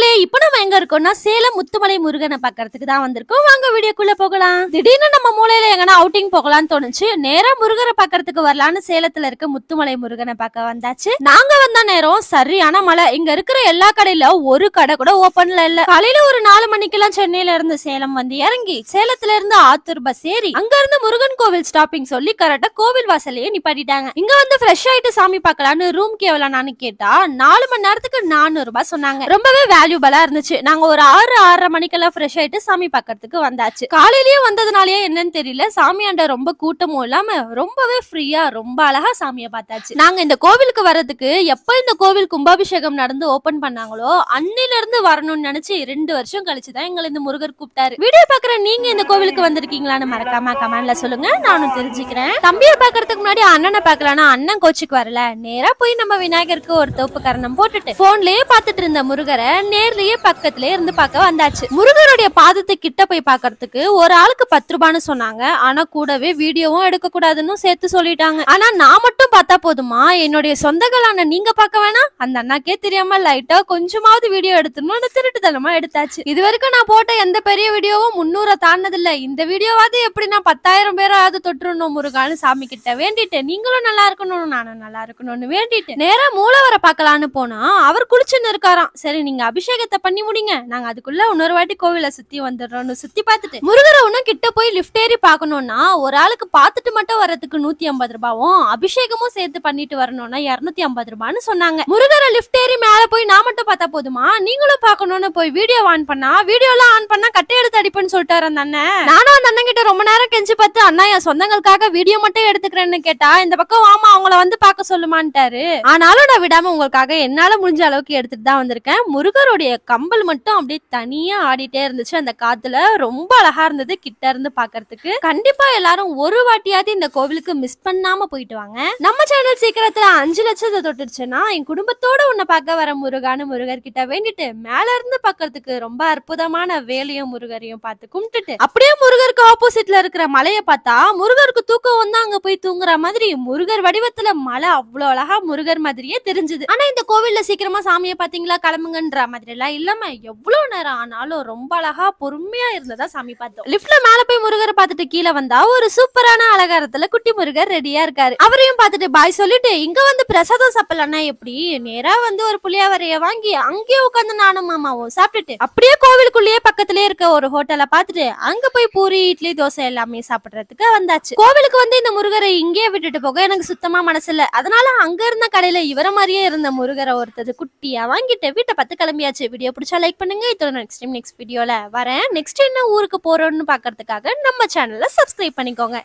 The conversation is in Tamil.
மக்களே, இப்போ நம்ம எங்க இருக்கோம்னா சேலம் முத்துமலை முருகனை பார்க்கிறதுக்கு தான் வந்திருக்கோம். வாங்க வீடியோக்குள்ள போகலாம். திடீர்னு நம்ம மூலையில எங்கனா அவுட்டிங் போகலாம்னு தோணுச்சு. நேரா முருகரை பார்க்கிறதுக்கு வரலான்னு சேலத்துல இருக்க முத்துமலை முருகனை பார்க்க வந்தாச்சு. நாங்க வந்த நேரம் சரியான மழை. இங்க இருக்கிற எல்லா கடையில ஒரு கடை கூட ஓபன்ல இல்ல. காலையில ஒரு 4 மணிக்கெல்லாம் சென்னையில இருந்து சேலம் வந்து இறங்கி சேலத்துல இருந்து ஆத்தூர் பஸ் ஏறி அங்க இருந்து முருகன் கோவில் ஸ்டாப்பிங் சொல்லி கரெக்டா கோவில் வாசலையே நிப்பாட்டிட்டாங்க. இங்க வந்து ஃப்ரெஷ் ஆயிட்டு சாமி பார்க்கலான்னு ரூம்க்கு எவ்வளவு கேட்டா 4 மணி நேரத்துக்கு 400 ரூபாய் சொன்னாங்க. ரொம்பவே வேல்யூபிளா இருந்துச்சு. நாங்க ஒரு 6:30 மணிக்கெல்லாம் ஃப்ரெஷ் ஆயிட்டு சாமி பார்க்கிறதுக்கு வந்தாச்சு. காலையிலேயே வந்ததுனாலயே என்னன்னு தெரியல, சாமியாண்ட ரொம்ப கூட்டமும் இல்லாம ரொம்பவே ஃப்ரீயா ரொம்ப அழகா சாமியை பார்த்தாச்சு. நாங்க இந்த கோவிலுக்கு வர்றதுக்கு எப்ப இந்த கோவில் கும்பாபிஷேகம் நடந்து ஓபன் பண்ணாங்களோ அன்னில இருந்து வரணும்னு நினைச்சு 2 வருஷம் கழிச்சுதான் எங்களை இந்த முருகர் கூப்பிட்டாரு. வீடியோ பாக்குற நீங்க இந்த கோவிலுக்கு வந்திருக்கீங்களான்னு மறக்காம கமெண்ட்ல சொல்லுங்க, நானும் தெரிஞ்சுக்கிறேன். தம்பியை பாக்குறதுக்கு முன்னாடி அண்ணனை பாக்கலாம்னா அண்ணன் கோச்சுக்கு வரல. நேரா போய் நம்ம விநாயகருக்கு ஒரு தோப்பு கரணம் போட்டுட்டு போன்லயே பாத்துட்டு இருந்த முருகரை நேர்லயே பக்கத்திலே இருந்து பார்க்க வந்தாச்சு. முருகருடைய பாதத்தை கிட்ட போய் பாக்கிறதுக்கு ஒரு ஆளுக்கு 10 ரூபான்னு சொன்னாங்க. ஆனா கூடவே வீடியோவும் எடுக்க கூடாதுன்னு சேர்த்து சொல்லிட்டாங்க. ஆனா நான் மட்டும் பார்த்தா போதுமா? என்னுடைய சொந்தங்களான நீங்க பார்க்க வேணாம்? அந்த அண்ணாக்கே தெரியாம லைட்டா கொஞ்சமாவது வீடியோ எடுத்துன்னு திருட்டுத்தனமா எடுத்தாச்சு. இது வரைக்கும் நான் போட்ட எந்த பெரிய வீடியோவும் 300 தாண்டதில்ல. இந்த வீடியோவாவது எப்படின்னா 10,000 பேராவது தொற்றுணும் முருகான்னு சாமி கிட்ட வேண்டிட்டு, நீங்களும் நல்லா இருக்கணும் நானும் நல்லா இருக்கணும்னு வேண்டிட்டு நேரா மூலவரை பார்க்கலான்னு போனா அவர் குளிச்சுன்னு இருக்காராம். சரி நீங்க அபிஷேகத்தை பண்ணி முடிங்க, நாங்க அதுக்குள்ள இன்னொரு வாட்டி கோவில சுத்தி வந்துடுறோம்னு சுத்தி பார்த்துட்டு முருகரை ஒன்னும் கிட்ட போய் லிஃப்ட் ஏறி பாக்கணும்னா ஒரு ஆளுக்கு பார்த்துட்டு மட்டும் வர்றதுக்கு 150 ரூபாயும் அபிஷேகமும் சேர்த்து பண்ணிட்டு வரணும்னா 250 ரூபான்னு சொன்னாங்க. முருகரை லிஃப்ட் ஏறி மேல போய் நான் மட்டும் பார்த்தா போதுமா? நீங்களும் பாக்கணும்னு போய் வீடியோ ஆன் பண்ணா வீடியோலாம் ஆன் பண்ணா கட்டை எடுத்து அடிப்பேன்னு சொல்லிட்டாரு அந்த அண்ணன். நானும் அந்த அண்ணன் கிட்ட ரொம்ப நேரம் கெஞ்சி பார்த்து, அண்ணா என் சொந்தங்களுக்காக வீடியோ மட்டும் எடுத்துக்கிறேன்னு கேட்டா இந்த பக்கம் வாமா அவங்கள வந்து பார்க்க சொல்லுமான்ட்டாரு. ஆனாலும் நான் விடாம உங்களுக்காக என்னால முடிஞ்ச அளவுக்கு எடுத்துட்டு தான் வந்திருக்கேன். முருகருடைய கம்பல் மட்டும் அப்படியே தனியா ஆடிட்டே இருந்துச்சு அந்த காத்துல. ரொம்ப அழகா இருந்தது கிட்ட இருந்து பாக்குறதுக்கு. கண்டிப்பா எல்லாரும் ஒரு வாட்டியாவது இந்த கோவிலுக்கு மிஸ் பண்ணாம போயிட்டு வாங்க. நம்ம சேனல் சீக்கிரத்துல 5 லட்சத்தை தொட்டுடுச்சுன்னா என் குடும்பத்தோட உன்னை பார்க்க வர முருகான்னு முருகர் கிட்ட வேண்டிட்டு மேல இருந்து பாக்குறதுக்கு ரொம்ப அற்புதமான வேலையும் முருகரையும் பார்த்து கும்பிட்டுட்டு அப்படியே முருகருக்கு ஆப்போசிட்ல இருக்கிற மலையை பார்த்தா முருகருக்கு தூக்கம் வந்து அங்க போய் தூங்குற மாதிரி முருகர் வடிவத்துல மலை அவ்வளவு அழகா முருகர் மாதிரியே தெரிஞ்சது. ஆனா இந்த கோவில்ல சீக்கிரமா சாமியை பாத்தீங்களா கிளம்புங்கன்ற மாதிரி எல்லாம் இல்லாம எவ்வளவு நேரம் ஆனாலும் ரொம்ப அழகா பொறுமையா இருந்ததா சாமி பார்த்தோம். லிப்ட்ல மேல போய் முருகரை பார்த்துட்டு கீழே வந்தா ஒரு சூப்பரான அலங்காரத்துல குட்டி முருகர் ரெடியா இருக்காரு. அவரையும் பார்த்துட்டு பாய் சொல்லிட்டு இங்க வந்து பிரசாதம் சாப்பிடலன்னா எப்படி? நேரா வந்து ஒரு புளியாவரைய வாங்கி அங்கேயே உட்காந்து நானும் மாமாவும் சாப்பிட்டுட்டு அப்படியே கோவிலுக்குள்ளேயே பக்கத்திலே இருக்க ஒரு ஹோட்டலை பார்த்துட்டு அங்க போய் பூரி இட்லி தோசை எல்லாமே சாப்பிடுறதுக்கு வந்தாச்சு. கோவிலுக்கு வந்து இந்த முருகரை இங்கேயே விட்டுட்டு போக எனக்கு சுத்தமா மனசு இல்ல. அதனால அங்க இருந்த கடையில இவர மாதிரியே இருந்த முருகரை ஒருத்தர் குட்டியா வாங்கிட்டு வீட்டை பத்து கிளம்பியாச்சு. வீடியோ பிடிச்சா லைக் பண்ணுங்க. இதோட நெக்ஸ்ட் வீடியோல வரேன். நெக்ஸ்ட் என்ன ஊருக்கு போறோம்னு பாக்கிறதுக்காக நம்ம சேனலை சப்ஸ்கிரைப் பண்ணிக்கோங்க.